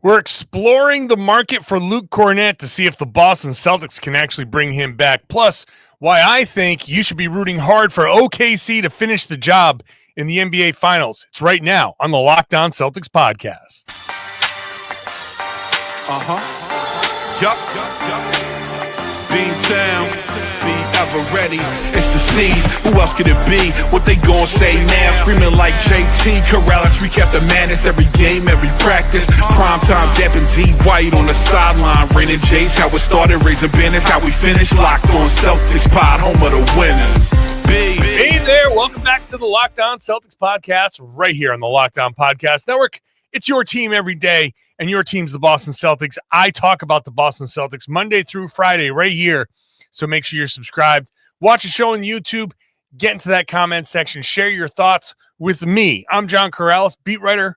We're exploring the market for Luke Kornet to see if the Boston Celtics can actually bring him back. Plus, why I think you should be rooting hard for OKC to finish the job in the NBA Finals. It's right now on the Locked On Celtics podcast. Beantown, be ever ready. It's the C's. Who else could it be? What they gon' say now? Screaming like JT, Karalis. We kept the madness every game, every practice. Primetime Depp and D White on the sideline. Raining Jays, how it started, raising banners, how we finished. Locked On Celtics pod, home of the winners. Hey there, welcome back to the Locked On Celtics podcast, right here on the Locked On Podcast Network. It's your team every day, and your team's the Boston Celtics. I talk about the Boston Celtics Monday through Friday right here, so make sure you're subscribed. Watch the show on YouTube, get into that comment section, share your thoughts with me. I'm John Karalis, beat writer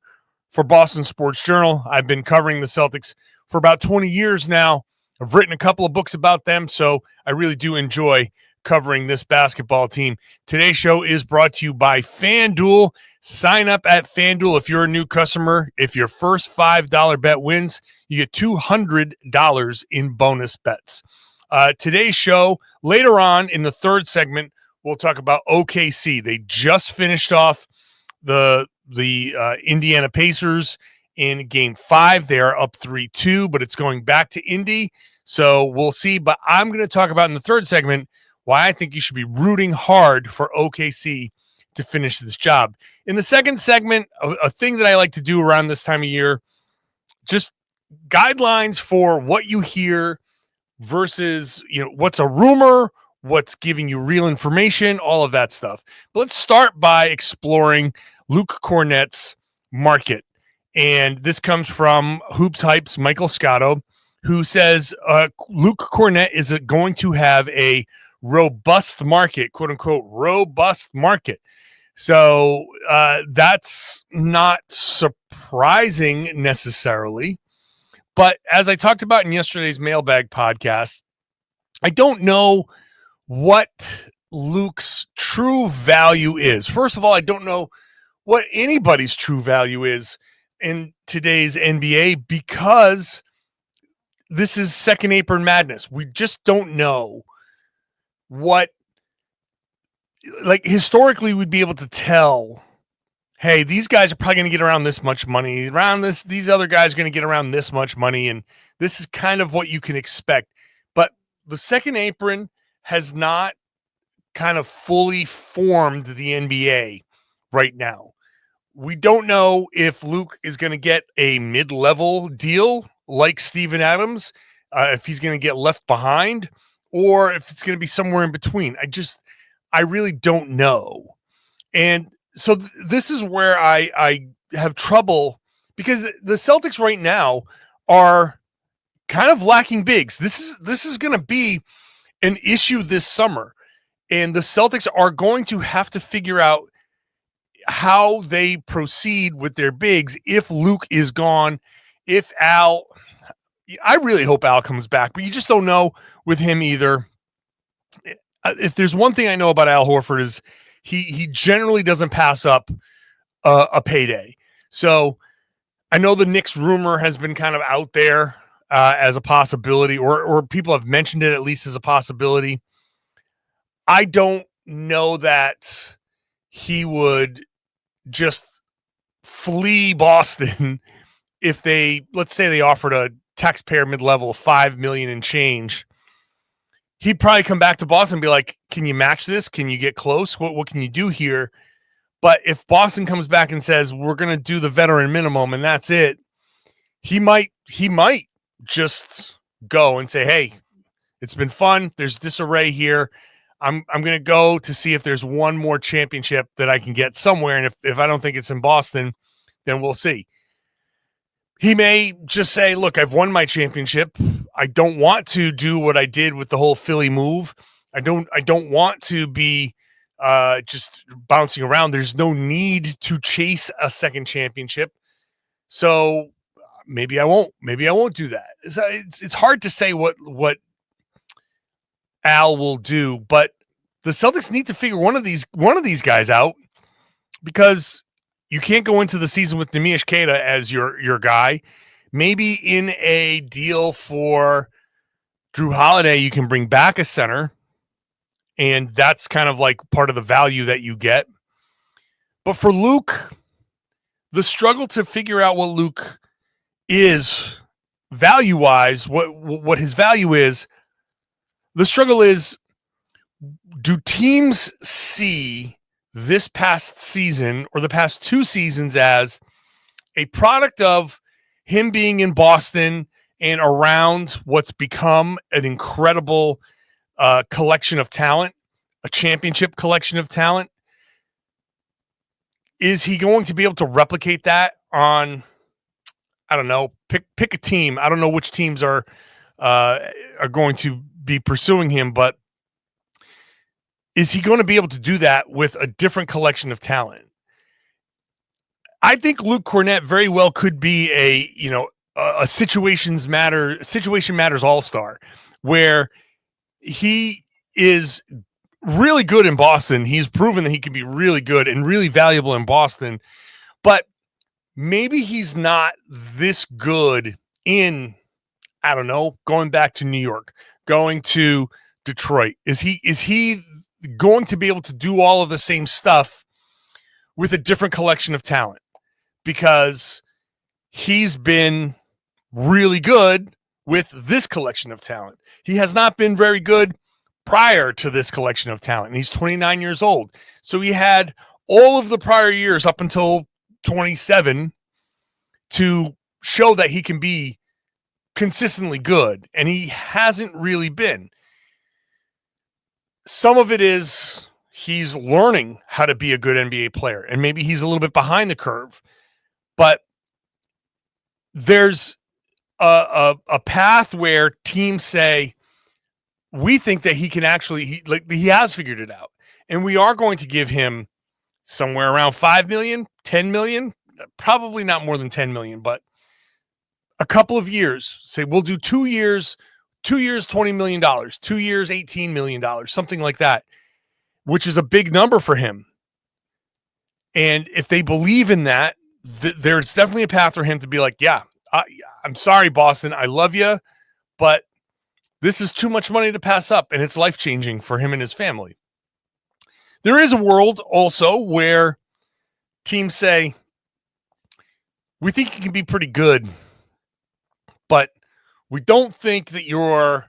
for Boston Sports Journal. I've been covering the Celtics for about 20 years now. I've written a couple of books about them, so I really do enjoy covering this basketball team. Today's show is brought to you by FanDuel. Sign up at FanDuel if you're a new customer. If your first $5 bet wins, you get $200 in bonus bets. Today's show, later on in the third segment, we'll talk about OKC. They just finished off the Indiana Pacers in Game 5. They are up 3-2, but it's going back to Indy, so we'll see. But I'm going to talk about in the third segment why I think you should be rooting hard for OKC to finish this job. In the second segment, a thing that I like to do around this time of year, just guidelines for what you hear versus, what's a rumor, what's giving you real information, all of that stuff. But let's start by exploring Luke Kornet's market. And this comes from Hoops Hype's Michael Scotto, who says Luke Kornet is going to have a robust market, quote unquote, robust market. So that's not surprising necessarily. But as I talked about in yesterday's mailbag podcast, I don't know what Luke's true value is. First of all, I don't know what anybody's true value is in today's NBA because this is second apron madness. We just don't know what, like, historically we'd be able to tell, hey, these guys are probably going to get around this much money, these other guys are going to get around this much money, and this is kind of what you can expect. But the second apron has not kind of fully formed the NBA right now. We don't know if Luke is going to get a mid-level deal like Steven Adams, if he's going to get left behind, or if it's going to be somewhere in between. I really don't know. And so this is where I have trouble, because the Celtics right now are kind of lacking bigs. This is going to be an issue this summer, and the Celtics are going to have to figure out how they proceed with their bigs if Luke is gone, if Al. I really hope Al comes back, but you just don't know with him either. If there's one thing I know about Al Horford is he generally doesn't pass up a payday. So I know the Knicks rumor has been kind of out there as a possibility, or people have mentioned it at least as a possibility. I don't know that he would just flee Boston if let's say they offered a taxpayer mid-level of $5 million and change. He'd probably come back to Boston and be like, can you match this? Can you get close? What can you do here? But if Boston comes back and says, we're going to do the veteran minimum and that's it, he might just go and say, hey, it's been fun. There's disarray here. I'm going to go to see if there's one more championship that I can get somewhere. And if I don't think it's in Boston, then we'll see. He may just say, look, I've won my championship. I don't want to do what I did with the whole Philly move. I don't want to be just bouncing around. There's no need to chase a second championship. So maybe I won't do that. It's hard to say what Al will do, but the Celtics need to figure one of these guys out, because you can't go into the season with Neemias Queta as your guy. maybe in a deal for Drew Holiday, you can bring back a center, and that's kind of like part of the value that you get. But for Luke, the struggle to figure out what Luke is value-wise, what his value is, the struggle is, do teams see this past season or the past 2 seasons as a product of him being in Boston and around what's become an incredible collection of talent, a championship collection of talent? Is he going to be able to replicate that on, I don't know, pick a team. I don't know which teams are going to be pursuing him, but is he going to be able to do that with a different collection of talent? I think Luke Kornet very well could be a situation matters all-star, where he is really good in Boston. He's proven that he can be really good and really valuable in Boston, but maybe he's not this good in, I don't know, going back to New York, going to Detroit. Is he going to be able to do all of the same stuff with a different collection of talent? Because he's been really good with this collection of talent. He has not been very good prior to this collection of talent. And he's 29 years old. So he had all of the prior years up until 27 to show that he can be consistently good. And he hasn't really been. Some of it is he's learning how to be a good NBA player. And maybe he's a little bit behind the curve. But there's a path where teams say, we think that he can actually, he has figured it out. And we are going to give him somewhere around 5 million, 10 million, probably not more than 10 million, but a couple of years. Say we'll do 2 years, $20 million, 2 years, $18 million, something like that, which is a big number for him. And if they believe in that, there's definitely a path for him to be like, yeah, I'm sorry, Boston, I love you, but this is too much money to pass up, and it's life-changing for him and his family. There is a world also where teams say, we think you can be pretty good, but we don't think that you're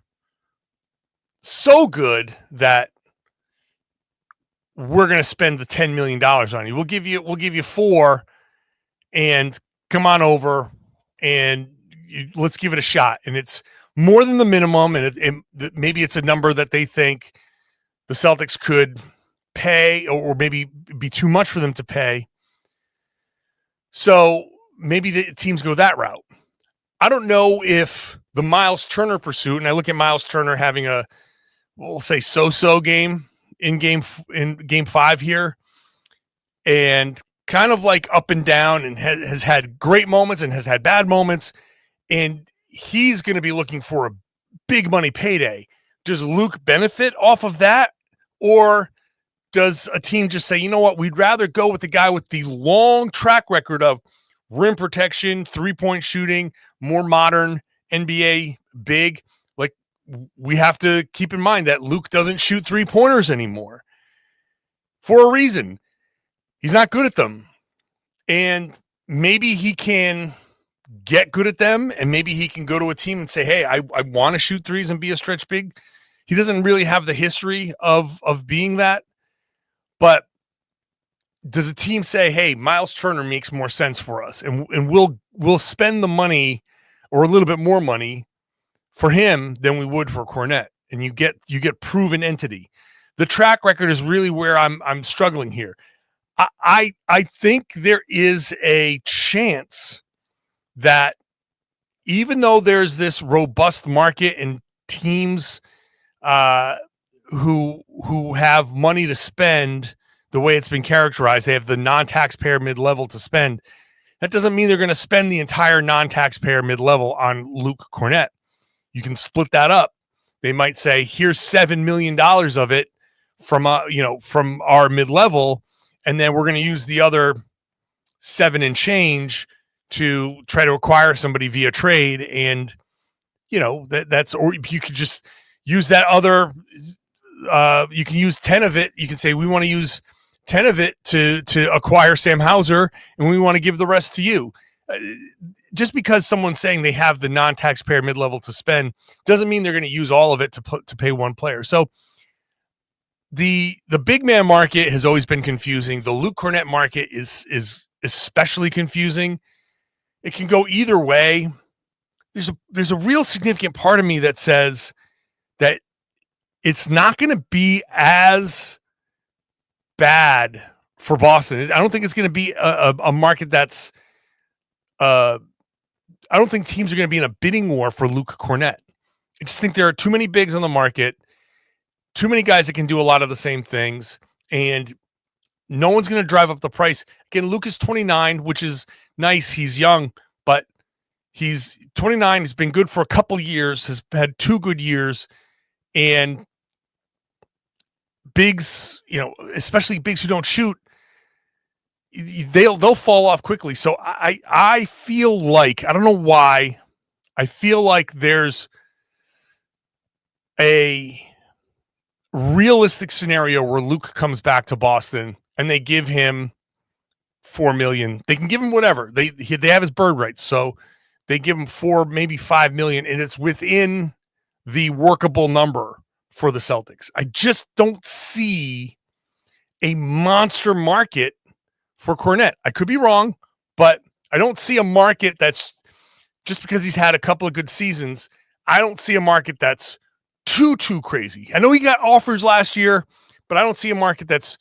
so good that we're going to spend the $10 million on you. We'll give you 4 and come on over and let's give it a shot. And it's more than the minimum, and maybe it's a number that they think the Celtics could pay, or maybe be too much for them to pay. So maybe the teams go that route. I don't know if the Miles Turner pursuit, and I look at Miles Turner having we'll say so-so game in game 5 here, and kind of like up and down, and has had great moments and has had bad moments, and he's going to be looking for a big money payday. Does Luke benefit off of that? Or does a team just say, you know what, we'd rather go with the guy with the long track record of rim protection, 3-point shooting, more modern NBA big? Like, we have to keep in mind that Luke doesn't shoot 3-pointers anymore for a reason. He's not good at them. And maybe he can get good at them, and maybe he can go to a team and say, hey, I want to shoot threes and be a stretch big. He doesn't really have the history of being that. But does a team say, hey, Miles Turner makes more sense for us, and we'll spend the money, or a little bit more money, for him than we would for Kornet? And you get proven entity. The track record is really where I'm struggling here. I think there is a chance that even though there's this robust market and teams who have money to spend, the way it's been characterized, they have the non-taxpayer mid-level to spend. That doesn't mean they're going to spend the entire non-taxpayer mid-level on Luke Kornet. You can split that up. They might say, here's $7 million of it from our mid-level, and then we're going to use the other 7 and change to try to acquire somebody via trade, and that's, or you could just use that other. You can use 10 of it. You can say we want to use 10 of it to acquire Sam Hauser, and we want to give the rest to you. Just because someone's saying they have the non-taxpayer mid-level to spend doesn't mean they're going to use all of it to pay one player. So the big man market has always been confusing. The Luke Kornet market is especially confusing. It can go either way. There's a real significant part of me that says that it's not going to be as bad for Boston. I don't think it's going to be a market that's I don't think teams are going to be in a bidding war for Luke Kornet. I just think there are too many bigs on the market, too many guys that can do a lot of the same things, and no one's going to drive up the price. Again, Luke is 29, which is nice. He's young, but he's 29. He's been good for a couple years, has had 2 good years, and bigs, especially bigs who don't shoot, they'll fall off quickly. So I feel like, I don't know why, I feel like there's a realistic scenario where Luke comes back to Boston and they give him $4 million. They can give him whatever. They have his bird rights, so they give him $4, maybe $5 million, and it's within the workable number for the Celtics. I just don't see a monster market for Kornet. I could be wrong, but I don't see a market that's, just because he's had a couple of good seasons, I don't see a market that's too crazy. I know he got offers last year, but I don't see a market that's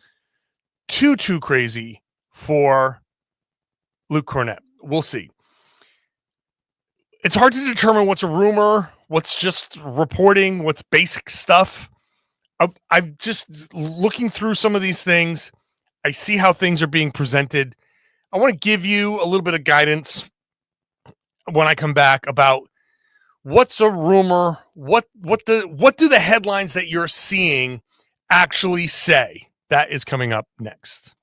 too crazy for Luke Kornet. We'll see. It's hard to determine what's a rumor, what's just reporting, what's basic stuff. I'm just looking through some of these things. I see how things are being presented. I want to give you a little bit of guidance when I come back about what's a rumor, what do the headlines that you're seeing actually say. That is coming up next.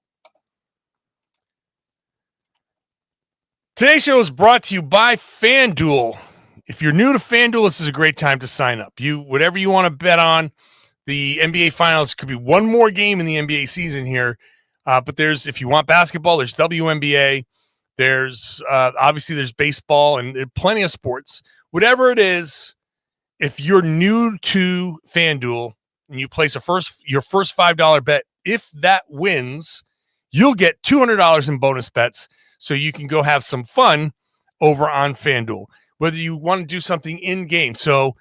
Today's show is brought to you by FanDuel. If you're new to FanDuel, this is a great time to sign up. Whatever you want to bet on, the NBA Finals could be one more game in the NBA season here. But if you want basketball, there's WNBA. There's obviously there's baseball and plenty of sports. Whatever it is, if you're new to FanDuel and you place your first $5 bet, if that wins, you'll get $200 in bonus bets. So you can go have some fun over on FanDuel. Whether you want to do something in game. So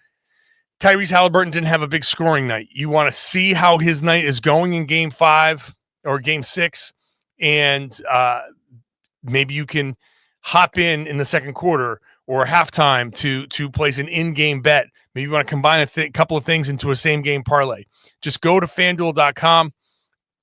Tyrese Halliburton didn't have a big scoring night. You want to see how his night is going in Game 5 or Game 6, and maybe you can hop in the second quarter or halftime to place an in-game bet. Maybe you want to combine a couple of things into a same-game parlay. Just go to FanDuel.com,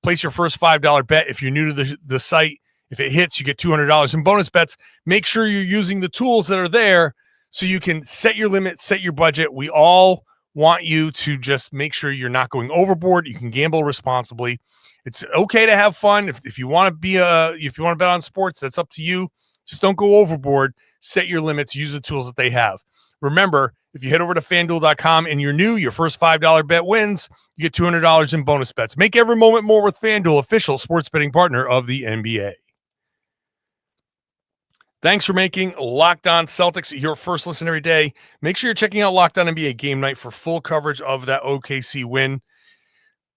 place your first $5 bet. If you're new to the site, if it hits, you get $200 in bonus bets. Make sure you're using the tools that are there so you can set your limit, set your budget. We all want you to just make sure you're not going overboard. You can gamble responsibly. It's okay to have fun. If you want to bet on sports, that's up to you. Just don't go overboard. Set your limits. Use the tools that they have. Remember, if you head over to FanDuel.com and you're new, your first $5 bet wins. You get $200 in bonus bets. Make every moment more with FanDuel, official sports betting partner of the NBA. Thanks for making Locked On Celtics your first listen every day. Make sure you're checking out Locked On NBA Game Night for full coverage of that OKC win,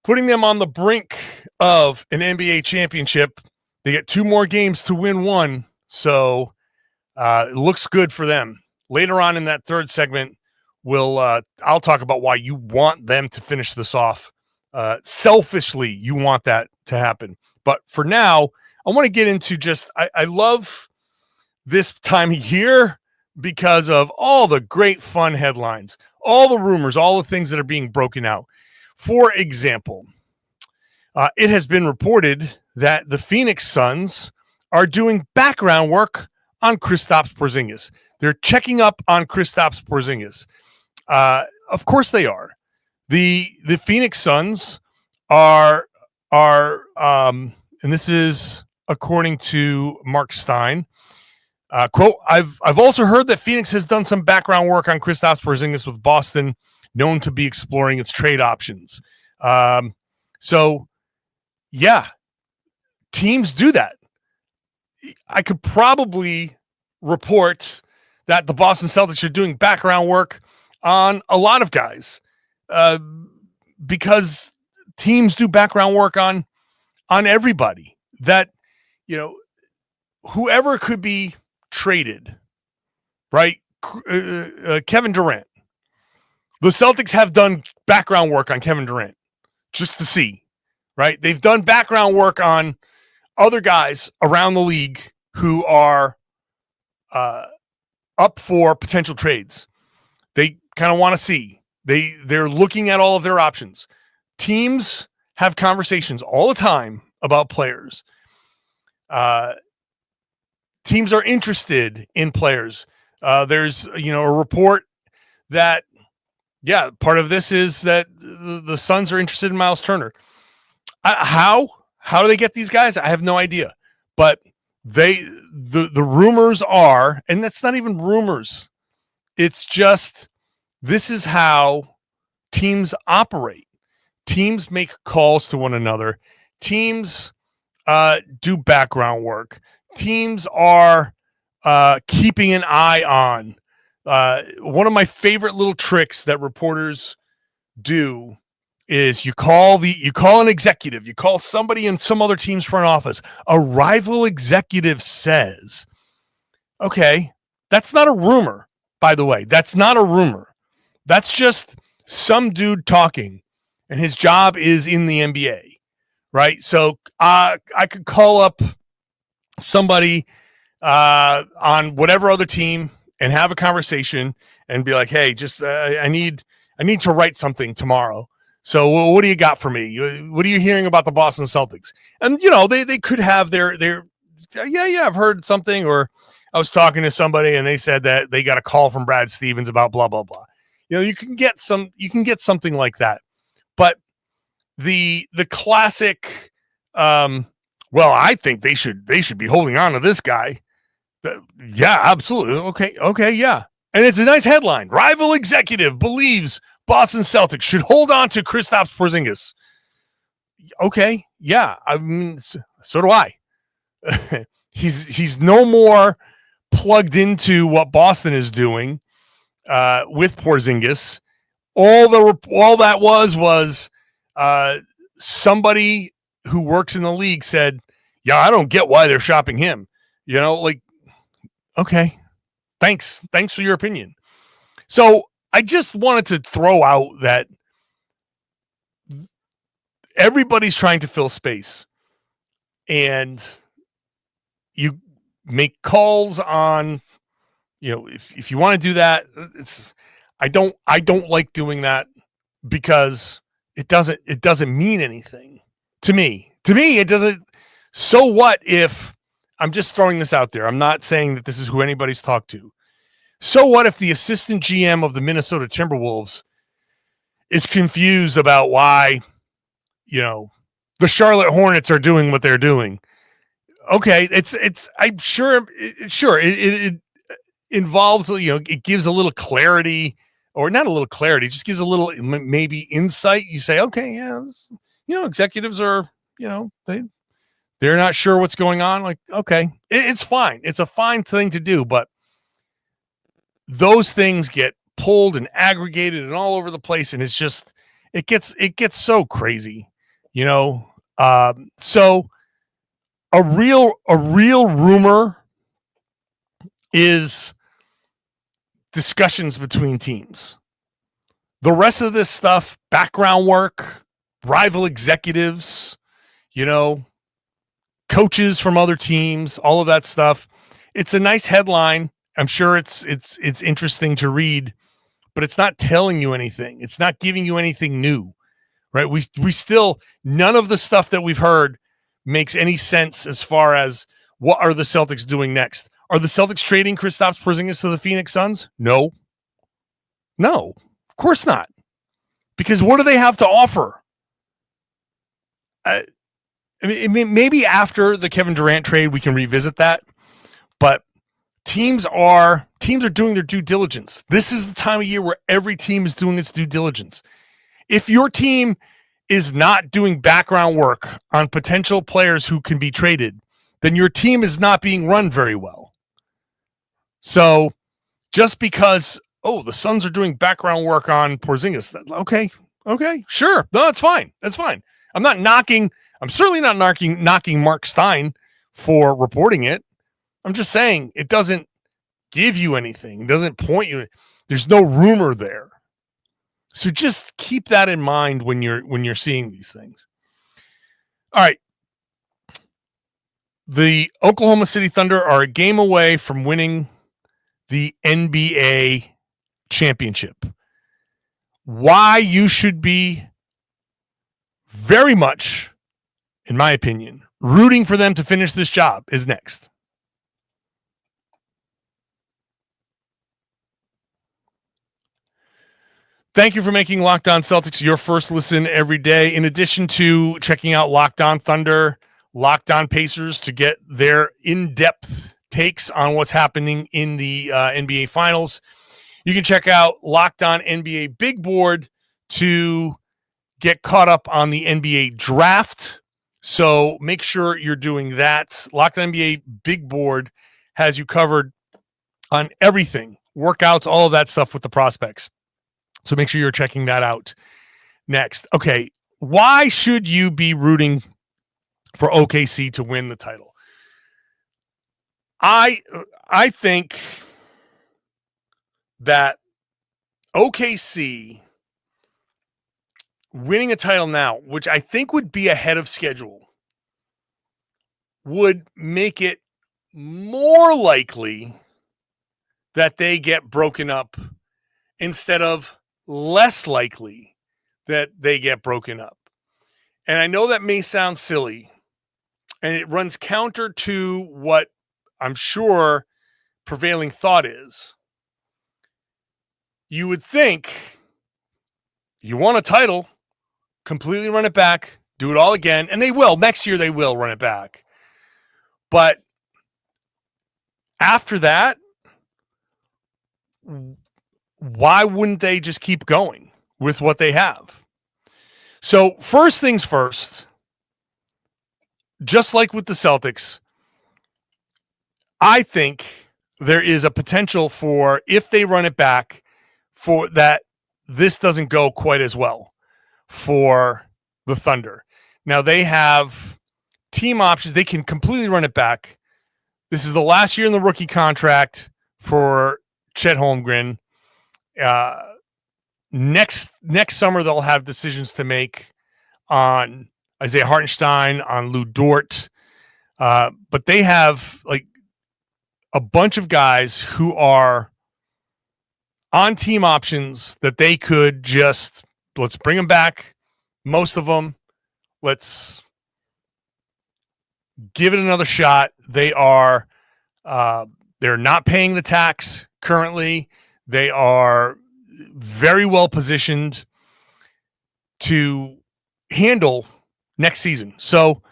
putting them on the brink of an NBA championship. They get 2 more games to win one, so it looks good for them. Later on in that third segment, I'll talk about why you want them to finish this off. Selfishly, you want that to happen. But for now, I want to get into I love this time of year because of all the great fun headlines, all the rumors, all the things that are being broken out. For example, it has been reported that the Phoenix Suns are doing background work on Kristaps Porzingis. They're checking up on Kristaps Porzingis. Of course they are. The Phoenix Suns are and this is according to Mark Stein, Quote, I've also heard that Phoenix has done some background work on Kristaps Porzingis with Boston, known to be exploring its trade options. So, yeah, teams do that. I could probably report that the Boston Celtics are doing background work on a lot of guys because teams do background work on everybody. That, whoever could be traded, right? Kevin Durant. The Celtics have done background work on Kevin Durant just to see, right? They've done background work on other guys around the league who are up for potential trades. They kind of want to see. They're looking at all of their options. Teams have conversations all the time about players. Teams are interested in players. There's a report that part of this is that the Suns are interested in Miles Turner. How do they get these guys? I have no idea. But the rumors are, and that's not even rumors. It's just this is how teams operate. Teams make calls to one another. Teams do background work. Teams are keeping an eye on. One of my favorite little tricks that reporters do is you call an executive, you call somebody in some other team's front office. A rival executive says, okay, that's not a rumor, by the way. That's not a rumor. That's just some dude talking, and his job is in the NBA, right? So I could call up somebody on whatever other team and have a conversation and be like, hey, just I need to write something tomorrow. So what do you got for me? What are you hearing about the Boston Celtics? And, they could have their I've heard something, or I was talking to somebody and they said that they got a call from Brad Stevens about blah, blah, blah. You can get something like that. But the classic, I think they should be holding on to this guy. Yeah, absolutely. Okay, yeah. And it's a nice headline. Rival executive believes Boston Celtics should hold on to Kristaps Porzingis. Okay, yeah. I mean, so do I. He's no more plugged into what Boston is doing with Porzingis. All that was somebody who works in the league said, "Yeah, I don't get why they're shopping him." Okay, thanks for your opinion. So I just wanted to throw out that everybody's trying to fill space, and you make calls on, if you want to do that, I don't like doing that because it doesn't mean anything to me. To me, it doesn't. So what if, I'm just throwing this out there. I'm not saying that this is who anybody's talked to. So what if the assistant GM of the Minnesota Timberwolves is confused about why, the Charlotte Hornets are doing what they're doing? Okay, I'm sure it involves, it gives a little clarity, or not a little clarity, just gives a little maybe insight. You say, okay, yeah, executives are, they're not sure what's going on. Like, okay, it's fine. It's a fine thing to do, but those things get pulled and aggregated and all over the place, and it's just it gets so crazy, So a real rumor is discussions between teams. The rest of this stuff, background work, rival executives, coaches from other teams, all of that stuff. It's a nice headline. I'm sure it's interesting to read, but it's not telling you anything. It's not giving you anything new, right? We still, none of the stuff that we've heard makes any sense as far as what are the Celtics doing next. Are the Celtics trading Kristaps Porzingis to the Phoenix Suns? No, of course not. Because what do they have to offer? I mean, maybe after the Kevin Durant trade, we can revisit that. But teams are doing their due diligence. This is the time of year where every team is doing its due diligence. If your team is not doing background work on potential players who can be traded, then your team is not being run very well. So just because, the Suns are doing background work on Porzingis, okay, sure. No, that's fine. That's fine. I'm certainly not knocking Mark Stein for reporting it. I'm just saying it doesn't give you anything. It doesn't point you. There's no rumor there. So just keep that in mind when you're seeing these things. All right. The Oklahoma City Thunder are a game away from winning the NBA championship. Why you should be very much, in my opinion, rooting for them to finish this job is next. Thank you for making Locked On Celtics your first listen every day. In addition to checking out Locked On Thunder, Locked On Pacers to get their in-depth takes on what's happening in the NBA Finals, you can check out Locked On NBA Big Board to get caught up on the NBA Draft. So make sure you're doing that. Locked On NBA Big Board has you covered on everything, workouts, all of that stuff with the prospects. So make sure you're checking that out next. Okay, why should you be rooting for OKC to win the title? I think that OKC winning a title now, which I think would be ahead of schedule, would make it more likely that they get broken up instead of less likely that they get broken up. And I know that may sound silly, and it runs counter to what I'm sure prevailing thought is. You would think you want a title, completely run it back, do it all again, and they will. Next year they will run it back. But after that, why wouldn't they just keep going with what they have? So first things first, just like with the Celtics, I think there is a potential for, if they run it back, for that this doesn't go quite as well for the Thunder. Now they have team options. They can completely run it back. This is the last year in the rookie contract for Chet Holmgren. Next summer, they'll have decisions to make on Isaiah Hartenstein, on Lou Dort. But they have like a bunch of guys who are on team options that they could just, let's bring them back. Most of them, let's give it another shot. They are, they're not paying the tax currently. They are very well positioned to handle next season. So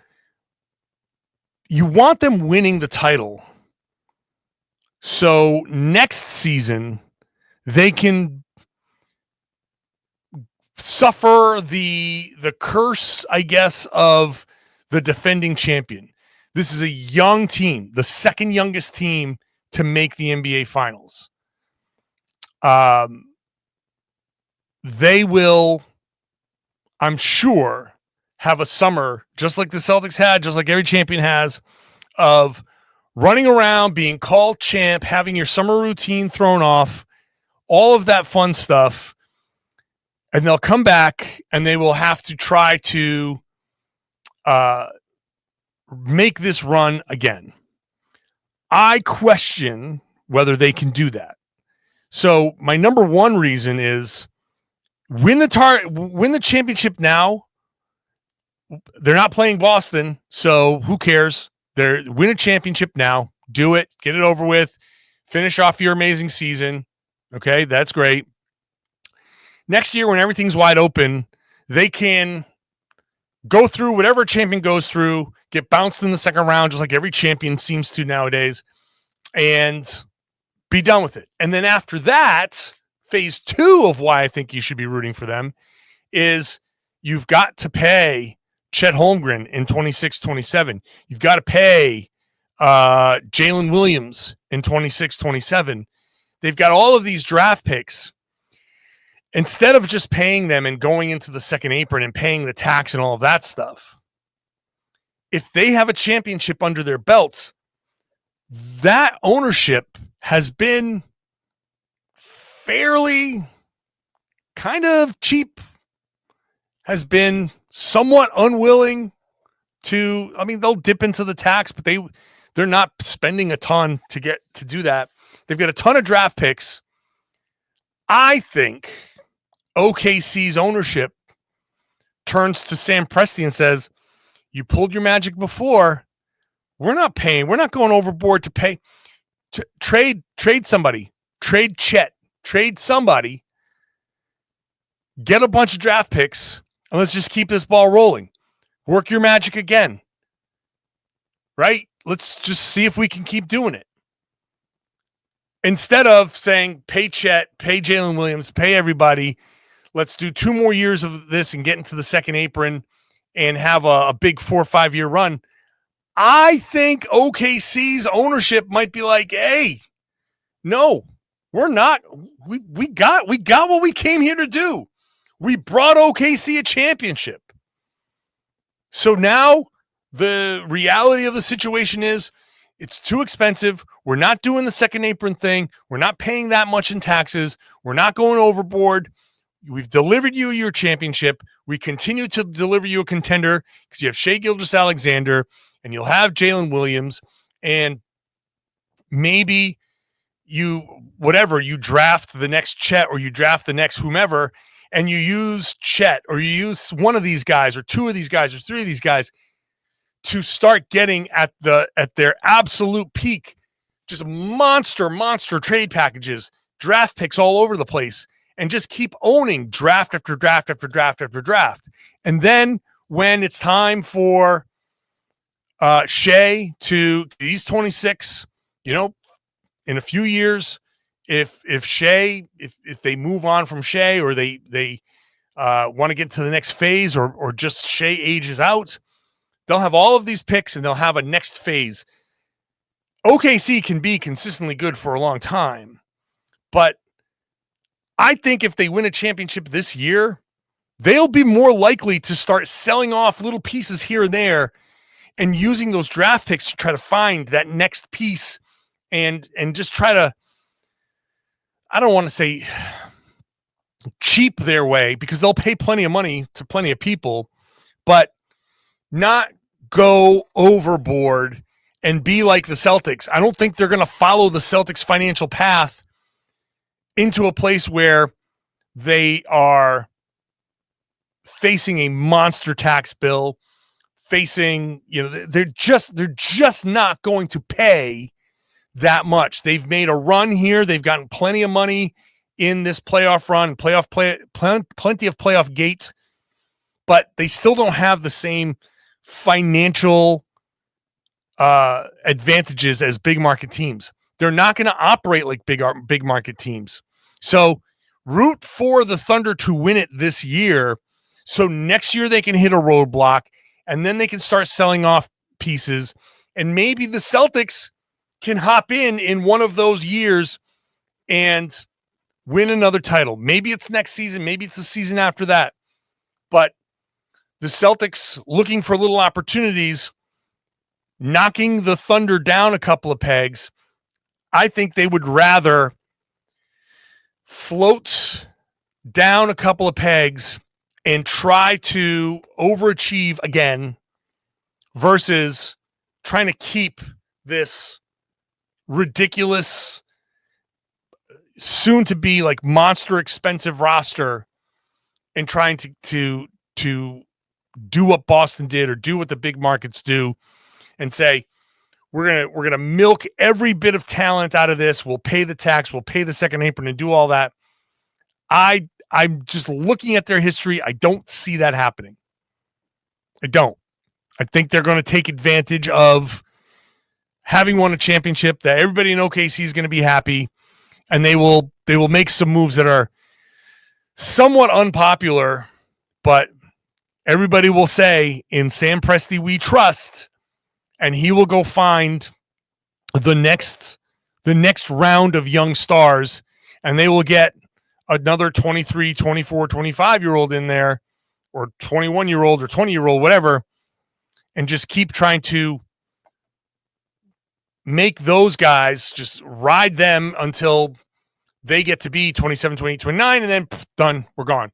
you want them winning the title, so next season they can suffer the curse, I guess, of the defending champion. This is a young team, the second youngest team to make the NBA Finals. They will, I'm sure, have a summer just like the Celtics had, just like every champion has, of running around, being called champ, having your summer routine thrown off, all of that fun stuff. And they'll come back and they will have to try to make this run again. I question whether they can do that. So my number one reason is win the championship now. They're not playing Boston, so who cares? Win a championship now. Do it. Get it over with. Finish off your amazing season. Okay, that's great. Next year, when everything's wide open, they can go through whatever champion goes through, get bounced in the second round, just like every champion seems to nowadays, and be done with it. And then after that, phase 2 of why I think you should be rooting for them is you've got to pay Chet Holmgren in 26-27. You've got to pay Jaylen Williams in 26-27. They've got all of these draft picks. Instead of just paying them and going into the second apron and paying the tax and all of that stuff, if they have a championship under their belts, that ownership has been fairly kind of cheap, has been somewhat unwilling to, I mean, they'll dip into the tax, but they're not spending a ton to do that. They've got a ton of draft picks. I think OKC's ownership turns to Sam Presti and says, you pulled your magic before. We're not paying. We're not going overboard to pay. Trade somebody. Trade Chet. Trade somebody. Get a bunch of draft picks, and let's just keep this ball rolling. Work your magic again. Right? Let's just see if we can keep doing it. Instead of saying, pay Chet, pay Jaylen Williams, pay everybody, let's do 2 more years of this and get into the second apron and have a big 4 or 5 year run. I think OKC's ownership might be like, hey, no, we're not. We got what we came here to do. We brought OKC a championship. So now the reality of the situation is it's too expensive. We're not doing the second apron thing. We're not paying that much in taxes. We're not going overboard. We've delivered you your championship. We continue to deliver you a contender because you have Shai Gilgeous-Alexander and you'll have Jaylen Williams, and maybe you draft the next Chet or you draft the next whomever, and you use Chet or you use one of these guys or 2 of these guys or 3 of these guys to start getting at their absolute peak, just monster trade packages, draft picks all over the place, and just keep owning draft after draft after draft after draft. And then when it's time for Shai he's 26, in a few years, if they move on from Shai or they want to get to the next phase or just Shai ages out, they'll have all of these picks and they'll have a next phase. OKC can be consistently good for a long time, but I think if they win a championship this year, they'll be more likely to start selling off little pieces here and there and using those draft picks to try to find that next piece and just try to, I don't want to say cheap their way because they'll pay plenty of money to plenty of people, but not go overboard and be like the Celtics. I don't think they're going to follow the Celtics financial path into a place where they are facing a monster tax bill, they're just not going to pay that much. They've made a run here. They've gotten plenty of money in this playoff run, plenty of playoff gate, but they still don't have the same financial advantages as big market teams. They're not going to operate like big market teams. So root for the Thunder to win it this year. So next year they can hit a roadblock and then they can start selling off pieces. And maybe the Celtics can hop in one of those years and win another title. Maybe it's next season. Maybe it's the season after that. But the Celtics looking for little opportunities, knocking the Thunder down a couple of pegs. I think they would rather float down a couple of pegs and try to overachieve again versus trying to keep this ridiculous, soon to be like monster expensive roster and trying to do what Boston did or do what the big markets do and say, we're gonna milk every bit of talent out of this. We'll pay the tax. We'll pay the second apron and do all that. I'm just looking at their history. I don't see that happening. I don't. I think they're going to take advantage of having won a championship, that everybody in OKC is going to be happy, and they will make some moves that are somewhat unpopular, but everybody will say, in Sam Presti we trust, and he will go find the next round of young stars, and they will get another 23, 24, 25-year-old in there, or 21-year-old or 20-year-old, whatever, and just keep trying to make those guys, just ride them until they get to be 27, 28, 29, and then done, we're gone.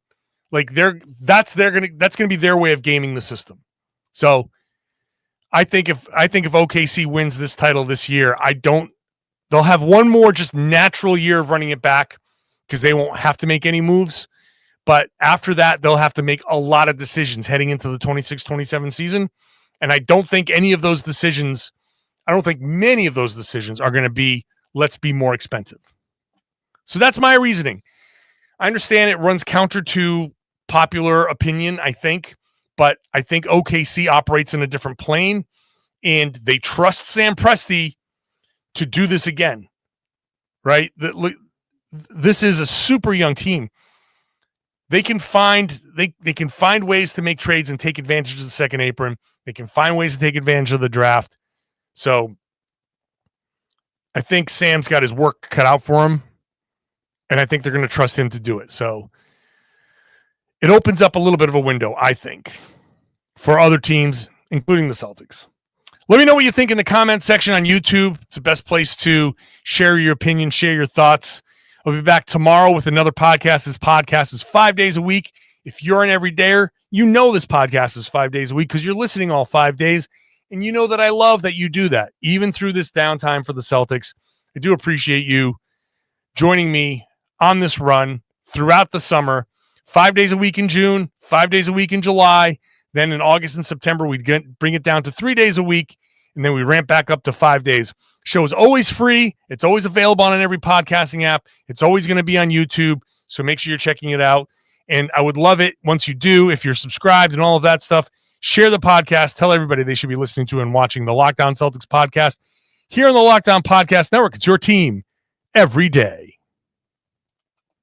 Like that's going to be their way of gaming the system. So I think if OKC wins this title this year, they'll have one more just natural year of running it back because they won't have to make any moves. But after that, they'll have to make a lot of decisions heading into the 26-27 season. And I don't think many of those decisions are going to be, let's be more expensive. So that's my reasoning. I understand it runs counter to popular opinion, I think, but I think OKC operates in a different plane, and they trust Sam Presti to do this again, right? This is a super young team. They can find ways to make trades and take advantage of the second apron. They can find ways to take advantage of the draft. So I think Sam's got his work cut out for him, and I think they're going to trust him to do it. So it opens up a little bit of a window, I think, for other teams, including the Celtics. Let me know what you think in the comment section on YouTube. It's the best place to share your opinion, share your thoughts. I'll be back tomorrow with another podcast. This podcast is 5 days a week. If you're an everydayer, you know this podcast is 5 days a week because you're listening all 5 days, and you know that I love that you do that, even through this downtime for the Celtics. I do appreciate you joining me on this run throughout the summer. 5 days a week in June, 5 days a week in July. Then in August and September, we bring it down to 3 days a week, and then we ramp back up to 5 days. Show is always free. It's always available on every podcasting app. It's always going to be on YouTube, so make sure you're checking it out. And I would love it once you do, if you're subscribed and all of that stuff. Share the podcast. Tell everybody they should be listening to and watching the Locked On Celtics podcast here on the Locked On Podcast Network. It's your team every day.